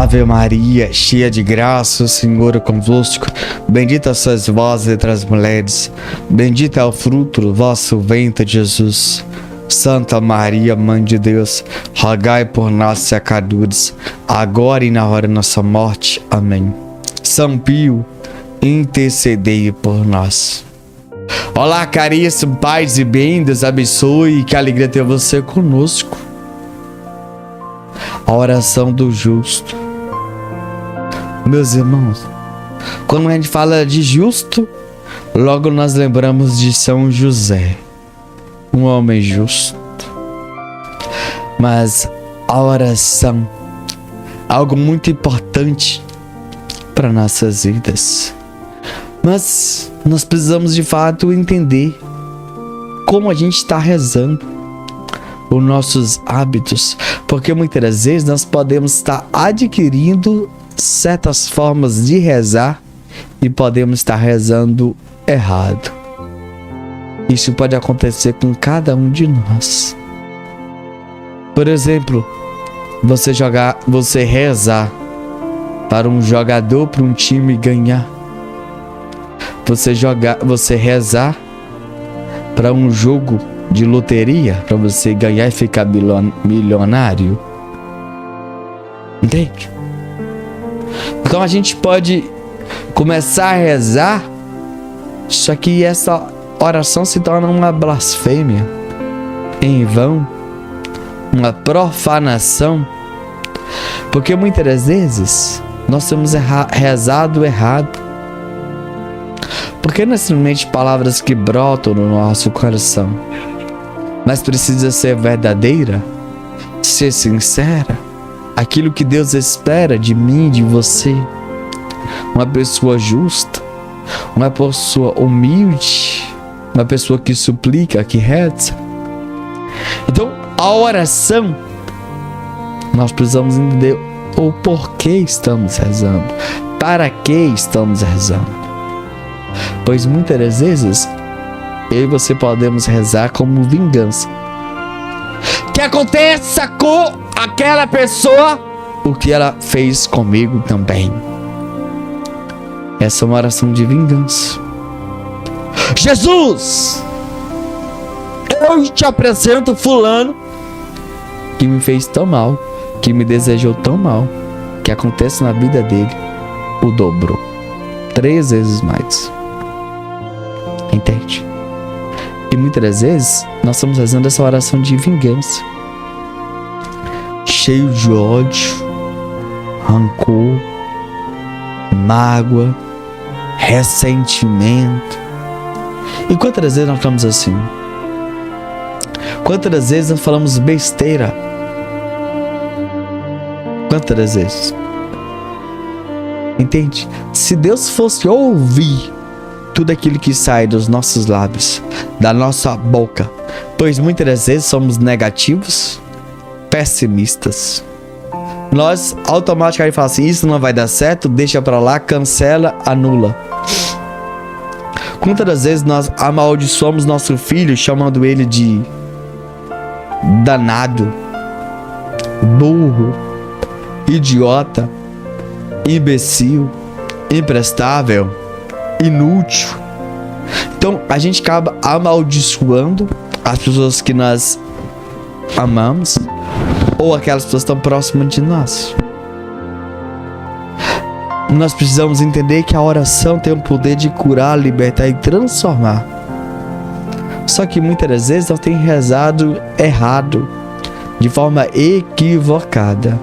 Ave Maria, cheia de graça, o Senhor é convosco. Bendita sois vós entre as mulheres, bendito é o fruto do vosso ventre, Jesus. Santa Maria, Mãe de Deus, rogai por nós, pecadores, agora e na hora da nossa morte. Amém. São Pio, intercedei por nós. Olá, caríssimo, paz e bem, Deus abençoe, que alegria ter você conosco. A oração do justo. Meus irmãos, quando a gente fala de justo, logo nós lembramos de São José, um homem justo. Mas a oração é algo muito importante para nossas vidas. Mas nós precisamos de fato entender como a gente está rezando, os nossos hábitos, porque muitas vezes nós podemos estar adquirindo certas formas de rezar e podemos estar rezando errado. Isso pode acontecer com cada um de nós. Por exemplo, você rezar para um jogador, para um time ganhar. Você rezar para um jogo de loteria, para você ganhar e ficar milionário. Entende? Então a gente pode começar a rezar, só que essa oração se torna uma blasfêmia, em vão, uma profanação, porque muitas vezes nós temos rezado errado, porque não é simplesmente palavras que brotam no nosso coração, mas precisa ser verdadeira, ser sincera, aquilo que Deus espera de mim, de você, uma pessoa justa, uma pessoa humilde, uma pessoa que suplica, que reza. Então, a oração, nós precisamos entender o porquê estamos rezando, para que estamos rezando. Pois muitas vezes eu e você podemos rezar como vingança. Que aconteça com aquela pessoa o que ela fez comigo também. Essa é uma oração de vingança. Jesus, eu te apresento fulano que me fez tão mal, que me desejou tão mal, que acontece na vida dele o dobro, 3 vezes mais. Entende? E muitas vezes nós estamos fazendo essa oração de vingança, cheio de ódio, rancor, mágoa, ressentimento. E quantas vezes nós estamos assim? Quantas vezes nós falamos besteira? Quantas vezes? Entende? Se Deus fosse ouvir tudo aquilo que sai dos nossos lábios, da nossa boca, pois muitas vezes somos negativos, pessimistas, nós automaticamente falamos assim: isso não vai dar certo, deixa pra lá, cancela, anula. Quantas vezes nós amaldiçoamos nosso filho, chamando ele de danado, burro, idiota, imbecil, imprestável, inútil. Então a gente acaba amaldiçoando as pessoas que nós amamos, ou aquelas pessoas que estão próximas de nós. Nós precisamos entender que a oração tem o poder de curar, libertar e transformar. Só que muitas vezes nós temos rezado errado, de forma equivocada.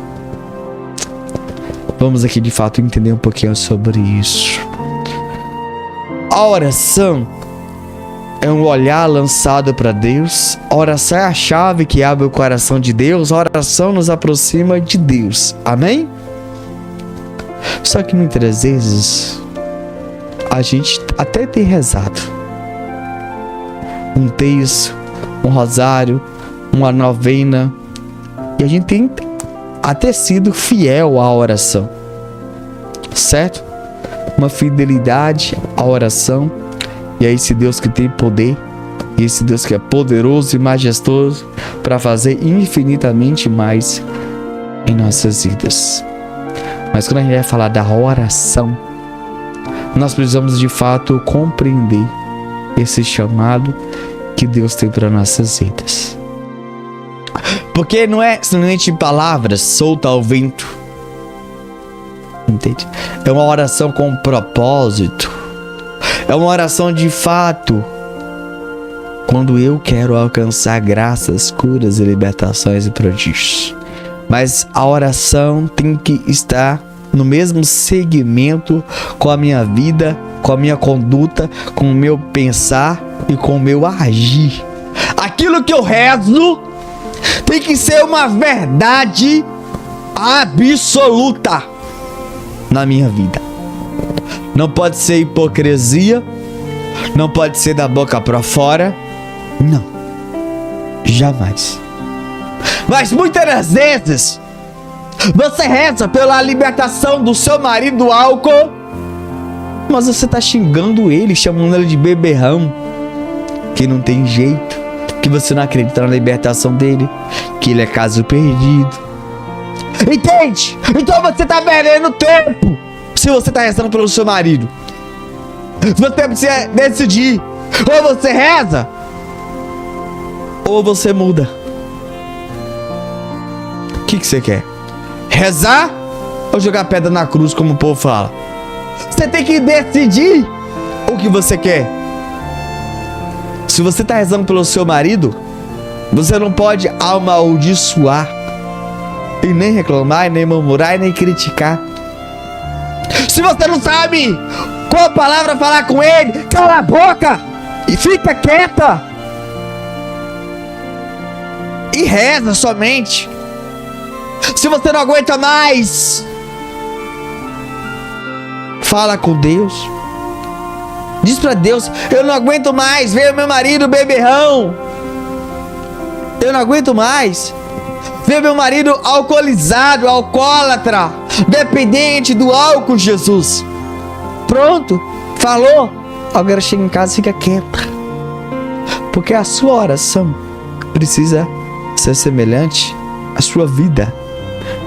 Vamos aqui de fato entender um pouquinho sobre isso. A oração é um olhar lançado para Deus. A oração é a chave que abre o coração de Deus. A oração nos aproxima de Deus. Amém? Só que muitas vezes a gente até tem rezado um terço, um rosário, uma novena, e a gente tem até sido fiel à oração, certo? Uma fidelidade à oração. E é esse Deus que tem poder, e esse Deus que é poderoso e majestoso para fazer infinitamente mais em nossas vidas. Mas quando a gente vai falar da oração, nós precisamos de fato compreender esse chamado que Deus tem para nossas vidas. Porque não é simplesmente palavras soltas ao vento. Entende? É uma oração com propósito. É uma oração de fato. Quando eu quero alcançar graças, curas e libertações e prodígios. Mas a oração tem que estar no mesmo segmento com a minha vida, com a minha conduta, com o meu pensar e com o meu agir. Aquilo que eu rezo tem que ser uma verdade absoluta na minha vida. Não pode ser hipocrisia, não pode ser da boca para fora, não, jamais. Mas muitas das vezes você reza pela libertação do seu marido do álcool, mas você tá xingando ele, chamando ele de beberrão, que não tem jeito, que você não acredita na libertação dele, que ele é caso perdido. Entende? Então você tá perdendo tempo se você tá rezando pelo seu marido. Você precisa decidir: ou você reza, ou você muda. O que você quer? Rezar ou jogar pedra na cruz, como o povo fala? Você tem que decidir o que você quer. Se você está rezando pelo seu marido, você não pode amaldiçoar, e nem reclamar, e nem murmurar, e nem criticar. Se você não sabe qual palavra falar com ele, cala a boca e fica quieta e reza somente. Se você não aguenta mais, fala com Deus. Diz pra Deus: eu não aguento mais ver meu marido beberrão. Eu não aguento mais ver meu marido alcoolizado, alcoólatra, dependente do álcool, Jesus. Pronto, falou. Agora chega em casa e fica quieta. Porque a sua oração precisa ser semelhante à sua vida.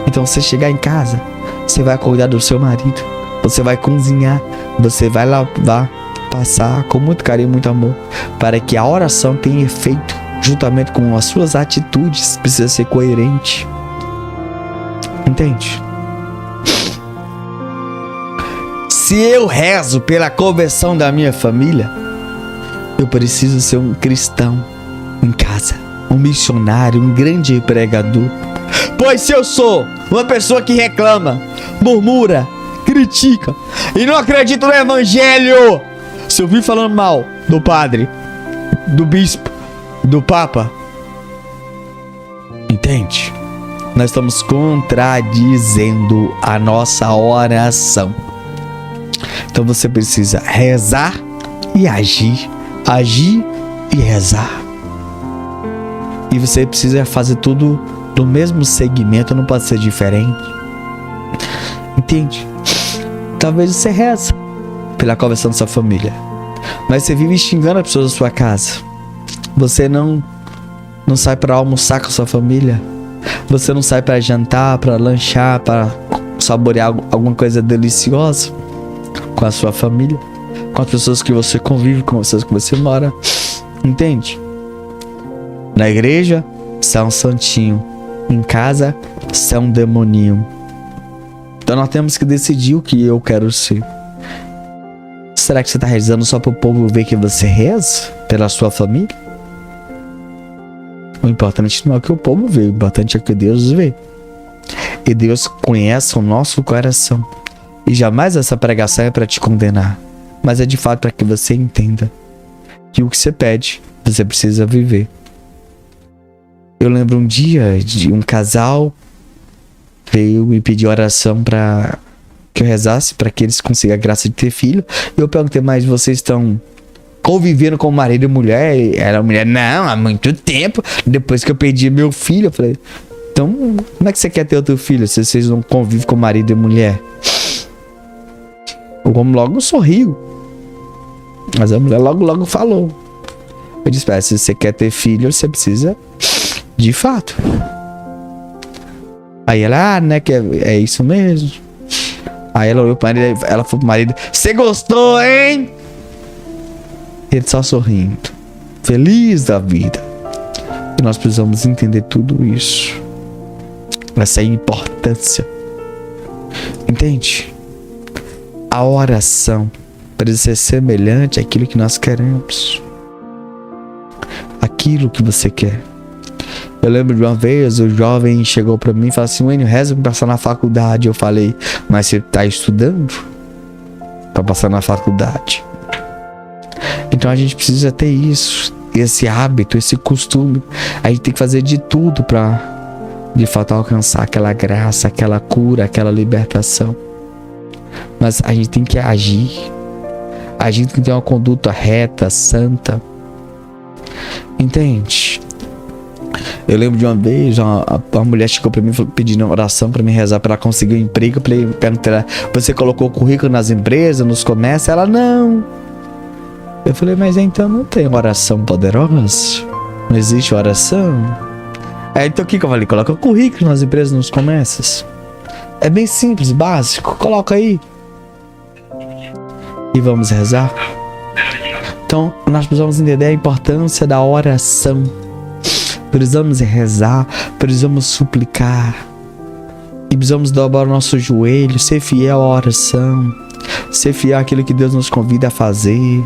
Então, você chegar em casa, você vai cuidar do seu marido, você vai cozinhar, você vai lavar, passar com muito carinho, muito amor, para que a oração tenha efeito juntamente com as suas atitudes. Precisa ser coerente. Entende? Se eu rezo pela conversão da minha família, eu preciso ser um cristão em casa, um missionário, um grande pregador. Pois se eu sou uma pessoa que reclama, murmura, critica e não acredita no evangelho, se eu vir falando mal do padre, do bispo, do papa, entende? Nós estamos contradizendo a nossa oração. Então você precisa rezar e agir, agir e rezar. E você precisa fazer tudo no mesmo segmento, não pode ser diferente. Entende? Talvez você reza pela conversão da sua família, mas você vive xingando as pessoas da sua casa. Você não sai para almoçar com a sua família. Você não sai para jantar, para lanchar, para saborear alguma coisa deliciosa com a sua família, com as pessoas que você convive, com as pessoas que você mora. Entende? Na igreja, você é um santinho. Em casa, você é um demoninho. Então nós temos que decidir o que eu quero ser. Será que você está rezando só para o povo ver que você reza pela sua família? O importante não é o que o povo vê, o importante é o que Deus vê. E Deus conhece o nosso coração. E jamais essa pregação é para te condenar, mas é de fato para que você entenda que o que você pede, você precisa viver. Eu lembro um dia de um casal veio me pedir oração para que eu rezasse para que eles consigam a graça de ter filho. E eu perguntei: mas vocês estão convivendo com marido e mulher? E era a mulher: não, há muito tempo, depois que eu perdi meu filho. Eu falei: então como é que você quer ter outro filho se vocês não convivem com marido e mulher? O homem logo sorriu, mas a mulher logo falou. Eu disse: se você quer ter filho, você precisa de fato. Aí ela: né, que é isso mesmo. Aí ela olhou pro marido, ela falou pro marido: você gostou, hein? Ele só sorrindo, feliz da vida. E nós precisamos entender tudo isso. Essa é a importância. Entende? A oração precisa ser semelhante àquilo que nós queremos. Aquilo que você quer. Eu lembro de uma vez, o jovem chegou pra mim e falou assim: Wayne, reza pra passar na faculdade. Eu falei: mas você tá estudando pra passar na faculdade? Então a gente precisa ter isso, esse hábito, esse costume. A gente tem que fazer de tudo pra, de fato, alcançar aquela graça, aquela cura, aquela libertação. Mas a gente tem que agir. A gente tem que ter uma conduta reta, santa. Entende? Eu lembro de uma vez, uma mulher chegou pra mim pedindo oração pra me rezar pra ela conseguir um emprego. Eu perguntei ela: você colocou o currículo nas empresas, nos comércios? Ela: não. Eu falei: mas então não tem oração poderosa? Não existe oração? Aí então o que eu falei? Coloca o currículo nas empresas, nos comércios. É bem simples, básico. Coloca aí. E vamos rezar? Então nós precisamos entender a importância da oração. Precisamos rezar, precisamos suplicar, e precisamos dobrar o nosso joelho, ser fiel à oração, ser fiel àquilo que Deus nos convida a fazer,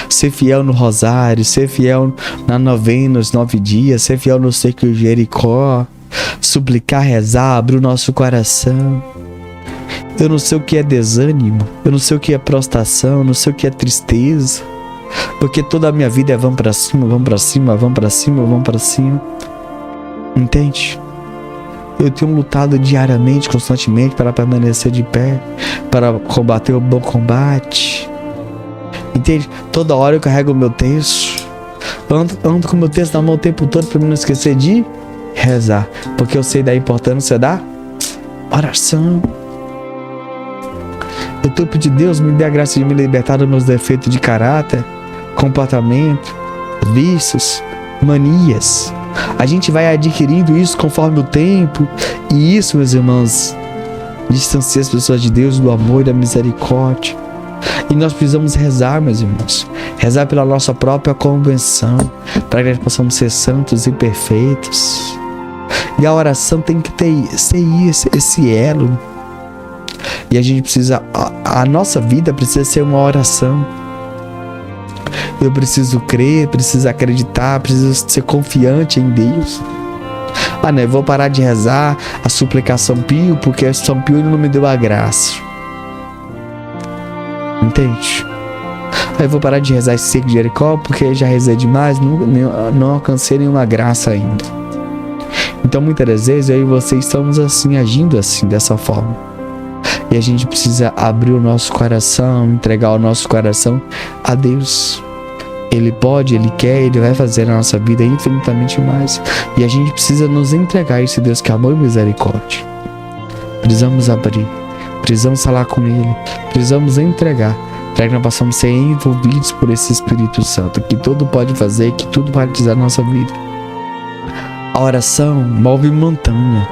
ser fiel no rosário, ser fiel na novena, nos 9 dias, ser fiel no cerco de Jericó, suplicar, rezar, abrir o nosso coração. Eu não sei o que é desânimo, eu não sei o que é prostração, eu não sei o que é tristeza, porque toda a minha vida é vamos pra cima, vamos pra cima, vamos pra cima, vamos pra cima. Entende? Eu tenho lutado diariamente, constantemente, para permanecer de pé, para combater o bom combate. Entende? Toda hora eu carrego o meu texto, ando com o meu texto na mão o tempo todo para não esquecer de rezar, porque eu sei da importância da oração. Eu tô pedindo: Deus, me dê a graça de me libertar dos meus defeitos de caráter, comportamento, vícios, manias. A gente vai adquirindo isso conforme o tempo, e isso, meus irmãos, distancia as pessoas de Deus, do amor e da misericórdia. E nós precisamos rezar, meus irmãos, rezar pela nossa própria convenção, para que nós possamos ser santos e perfeitos. E a oração tem que ter esse elo. E a gente precisa, a nossa vida precisa ser uma oração. Eu preciso crer, preciso acreditar, preciso ser confiante em Deus. Ah, não, eu vou parar de rezar a suplicar São Pio, porque São Pio não me deu a graça. Entende? Aí eu vou parar de rezar esse cerco de Jericó, porque já rezei demais, não alcancei nenhuma graça ainda. Então muitas vezes eu e você estamos assim, agindo assim, dessa forma. E a gente precisa abrir o nosso coração, entregar o nosso coração a Deus. Ele pode, Ele quer, Ele vai fazer na nossa vida infinitamente mais. E a gente precisa nos entregar a esse Deus que é amor e misericórdia. Precisamos abrir, precisamos falar com Ele, precisamos entregar, para que nós possamos ser envolvidos por esse Espírito Santo, que tudo pode fazer, que tudo vai realizar na nossa vida. A oração move montanha,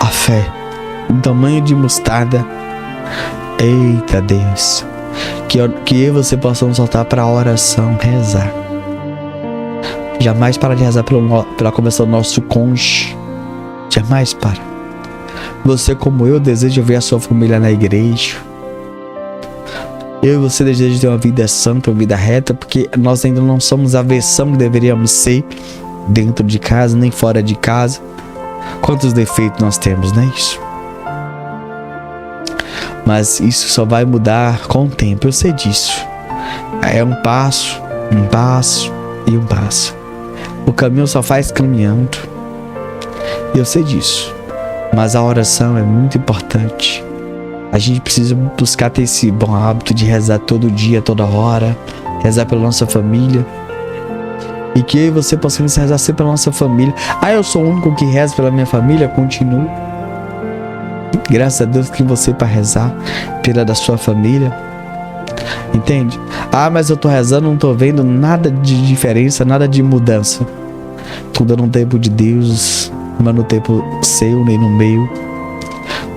a fé, o tamanho de mostarda. Eita Deus, que eu e você possamos soltar para a oração, rezar. Jamais para de rezar pela conversão do nosso cônjuge. Jamais para. Você, como eu, deseja ver a sua família na igreja. Eu e você desejamos ter uma vida santa, uma vida reta, porque nós ainda não somos a versão que deveríamos ser dentro de casa, nem fora de casa. Quantos defeitos nós temos, não é isso? Mas isso só vai mudar com o tempo, eu sei disso. É um passo e um passo. O caminho só faz caminhando. Eu sei disso. Mas a oração é muito importante. A gente precisa buscar ter esse bom hábito de rezar todo dia, toda hora. Rezar pela nossa família. E que eu e você possamos rezar sempre pela nossa família. Ah, eu sou o único que reza pela minha família? Continue. Graças a Deus que você para rezar pela da sua família. Entende? Ah, mas eu tô rezando, não tô vendo nada de diferença, nada de mudança. Tudo é no tempo de Deus, não é no tempo seu, nem no meu.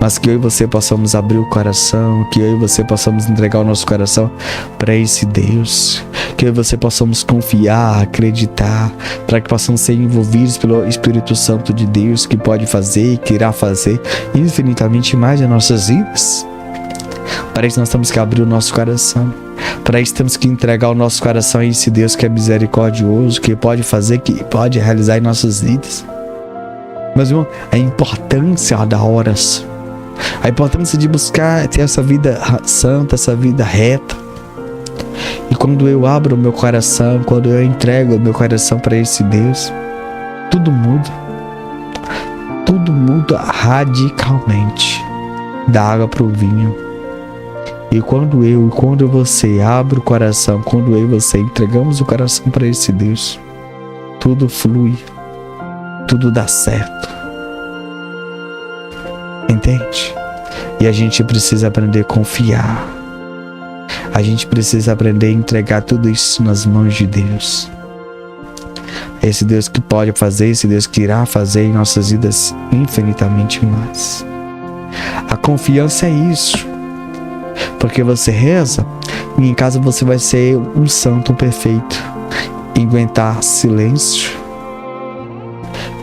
mas que eu e você possamos abrir o coração, que eu e você possamos entregar o nosso coração para esse Deus, que eu e você possamos confiar, acreditar, para que possamos ser envolvidos pelo Espírito Santo de Deus, que pode fazer e que irá fazer infinitamente mais em nossas vidas. Para isso nós temos que abrir o nosso coração. Para isso temos que entregar o nosso coração a esse Deus que é misericordioso, que pode fazer, que pode realizar em nossas vidas. Mas, irmão, a importância da oração, a importância de buscar ter essa vida santa, essa vida reta. E quando eu abro o meu coração, quando eu entrego o meu coração para esse Deus, tudo muda. Tudo muda radicalmente, da água para o vinho. E quando você abre o coração, quando eu e você entregamos o coração para esse Deus, tudo flui, tudo dá certo. Entende? E a gente precisa aprender a confiar. A gente precisa aprender a entregar tudo isso nas mãos de Deus. Esse Deus que pode fazer, esse Deus que irá fazer em nossas vidas infinitamente mais. A confiança é isso. Porque você reza e em casa você vai ser um santo perfeito. Em aguentar silêncio.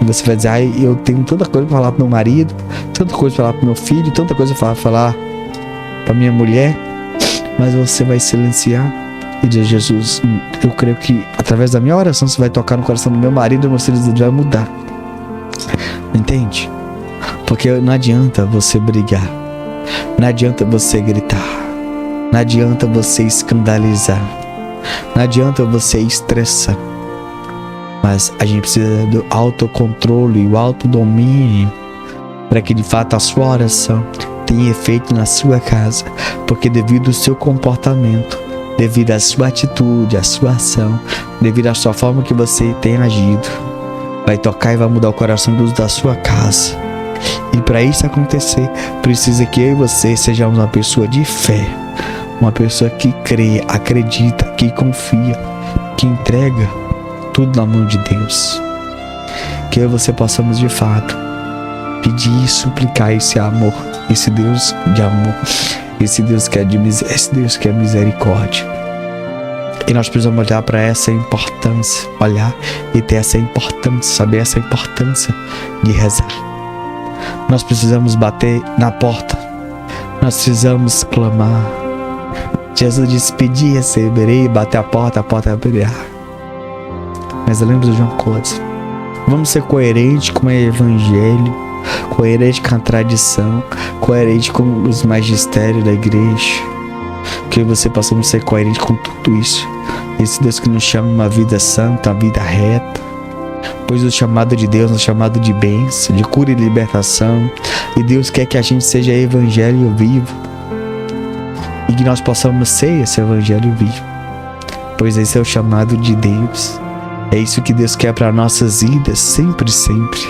E você vai dizer, eu tenho tanta coisa para falar pro meu marido, tanta coisa para falar pro meu filho, tanta coisa para falar pra minha mulher. Mas você vai silenciar e dizer, Jesus, eu creio que através da minha oração você vai tocar no coração do meu marido e meus filhos vai mudar. Entende? Porque não adianta você brigar. Não adianta você gritar. Não adianta você escandalizar. Não adianta você estressar. Mas a gente precisa do autocontrole e o autodomínio para que de fato a sua oração tenha efeito na sua casa. Porque devido ao seu comportamento, devido à sua atitude, à sua ação, devido à sua forma que você tem agido, vai tocar e vai mudar o coração da sua casa. E para isso acontecer, precisa que eu e você sejamos uma pessoa de fé, uma pessoa que crê, acredita, que confia, que entrega tudo na mão de Deus. Que eu e você possamos de fato pedir e suplicar esse amor, esse Deus de amor, esse Deus que é misericórdia. E nós precisamos olhar para essa importância, olhar e ter essa importância, saber essa importância de rezar. Nós precisamos bater na porta. Nós precisamos clamar. Jesus disse, pedir, receberei, bater a porta abrirá. Mas lembre-se de uma coisa. Vamos ser coerentes com o Evangelho, coerentes com a tradição, coerentes com os magistérios da igreja. Que você possamos ser coerentes com tudo isso. Esse Deus que nos chama uma vida santa, uma vida reta. Pois o chamado de Deus é um chamado de bênção, de cura e libertação. E Deus quer que a gente seja evangelho vivo. E que nós possamos ser esse evangelho vivo. Pois esse é o chamado de Deus. É isso que Deus quer para nossas vidas, sempre, sempre.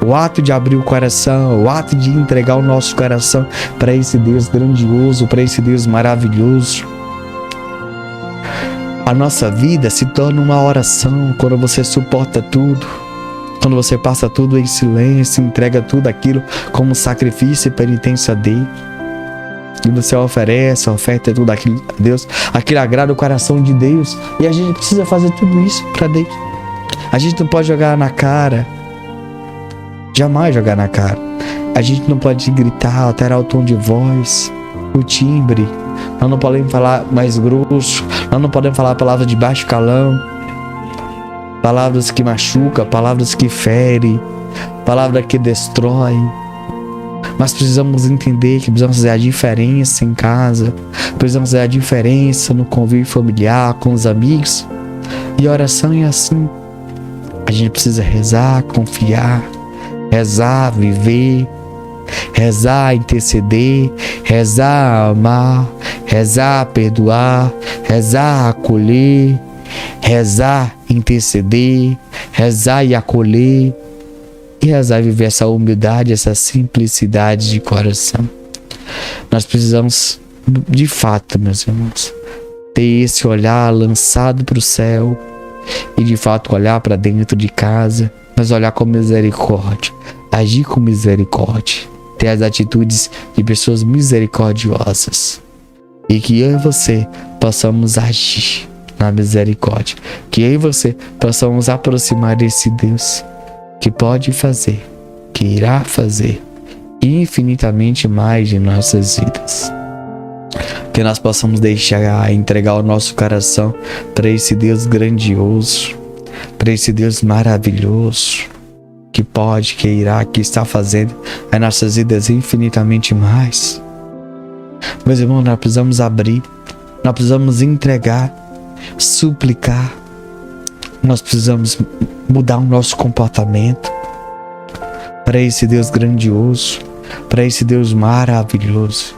O ato de abrir o coração, o ato de entregar o nosso coração para esse Deus grandioso, para esse Deus maravilhoso. A nossa vida se torna uma oração quando você suporta tudo, quando você passa tudo em silêncio, entrega tudo aquilo como sacrifício e penitência a Deus. E você oferta tudo aquilo a Deus, aquilo agrada o coração de Deus. E a gente precisa fazer tudo isso para Deus. A gente não pode jogar na cara, jamais jogar na cara. A gente não pode gritar, alterar o tom de voz, o timbre. Nós não podemos falar mais grosso. Nós não podemos falar palavras de baixo calão, palavras que machucam, palavras que ferem, palavras que destroem. Mas precisamos entender que precisamos fazer a diferença em casa, precisamos fazer a diferença no convívio familiar, com os amigos. E a oração é assim. A gente precisa rezar, confiar, rezar, viver, rezar, interceder, rezar, amar, rezar, perdoar, rezar, acolher, rezar, interceder, rezar e acolher, e rezar e viver essa humildade, essa simplicidade de coração. Nós precisamos, de fato, meus irmãos, ter esse olhar lançado para o céu e de fato olhar para dentro de casa, mas olhar com misericórdia, agir com misericórdia, ter as atitudes de pessoas misericordiosas. E que eu e você possamos agir na misericórdia. Que eu e você possamos aproximar desse Deus que pode fazer, que irá fazer infinitamente mais em nossas vidas. Que nós possamos entregar o nosso coração para esse Deus grandioso, para esse Deus maravilhoso, que pode, que irá, que está fazendo as nossas vidas infinitamente mais. Meus irmãos, nós precisamos abrir, nós precisamos entregar, suplicar, nós precisamos mudar o nosso comportamento para esse Deus grandioso, para esse Deus maravilhoso,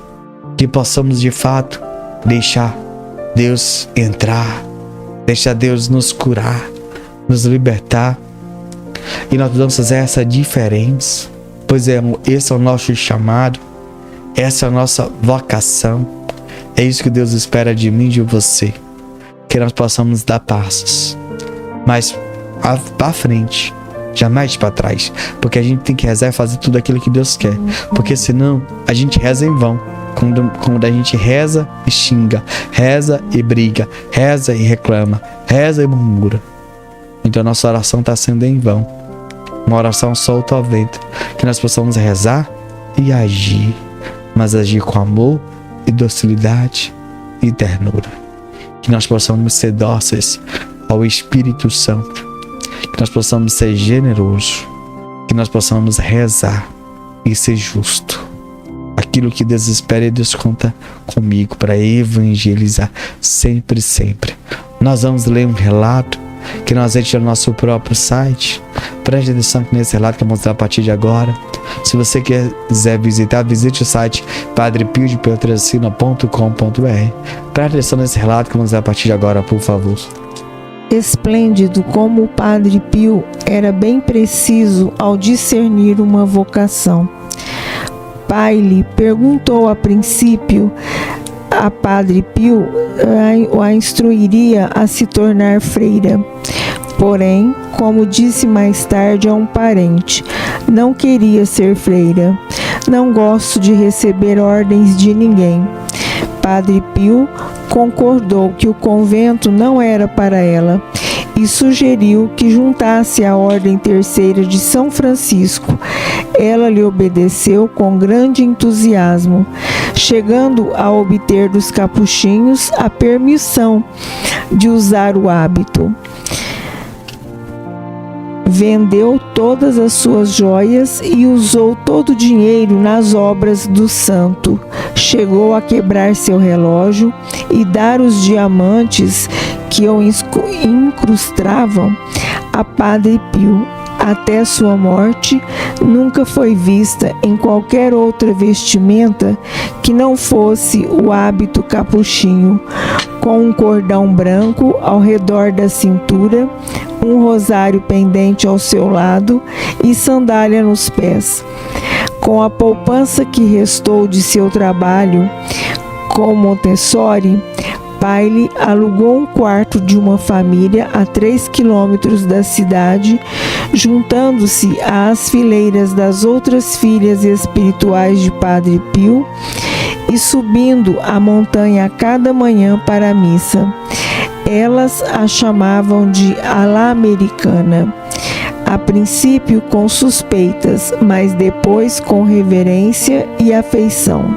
que possamos de fato deixar Deus entrar, deixar Deus nos curar, nos libertar, e nós precisamos fazer essa diferença, pois esse é o nosso chamado, essa é a nossa vocação, é isso que Deus espera de mim e de você, que nós possamos dar passos, mas para frente, jamais para trás, porque a gente tem que rezar e fazer tudo aquilo que Deus quer, porque senão a gente reza em vão. Quando a gente reza e xinga, reza e briga, reza e reclama, reza e murmura, então a nossa oração está sendo em vão, uma oração solta ao vento. Que nós possamos rezar e agir, mas agir com amor e docilidade e ternura. Que nós possamos ser dóceis ao Espírito Santo, que nós possamos ser generosos, que nós possamos rezar e ser justo. Aquilo que Deus espera, e Deus conta comigo para evangelizar sempre, sempre. Nós vamos ler um relato que nós entramos no nosso próprio site. Preste atenção que nesse relato que eu vou mostrar a partir de agora. Se você quiser visitar, visite o site padrepiodepietrelcina.com.br. Preste atenção nesse relato que eu vou mostrar a partir de agora, por favor. Esplêndido como o Padre Pio era bem preciso ao discernir uma vocação. Pai perguntou a princípio a Padre Pio, a instruiria a se tornar freira. Porém, como disse mais tarde a um parente, não queria ser freira. Não gosto de receber ordens de ninguém. Padre Pio concordou que o convento não era para ela e sugeriu que juntasse à Ordem Terceira de São Francisco. Ela lhe obedeceu com grande entusiasmo, chegando a obter dos capuchinhos a permissão de usar o hábito. Vendeu todas as suas joias e usou todo o dinheiro nas obras do santo. Chegou a quebrar seu relógio e dar os diamantes que o incrustavam a Padre Pio. Até sua morte, nunca foi vista em qualquer outra vestimenta que não fosse o hábito capuchinho, com um cordão branco ao redor da cintura, um rosário pendente ao seu lado e sandália nos pés. Com a poupança que restou de seu trabalho com Montessori, Pai alugou um quarto de uma família a 3 quilômetros da cidade, juntando-se às fileiras das outras filhas espirituais de Padre Pio e subindo a montanha a cada manhã para a missa. Elas a chamavam de a la americana, a princípio com suspeitas, mas depois com reverência e afeição.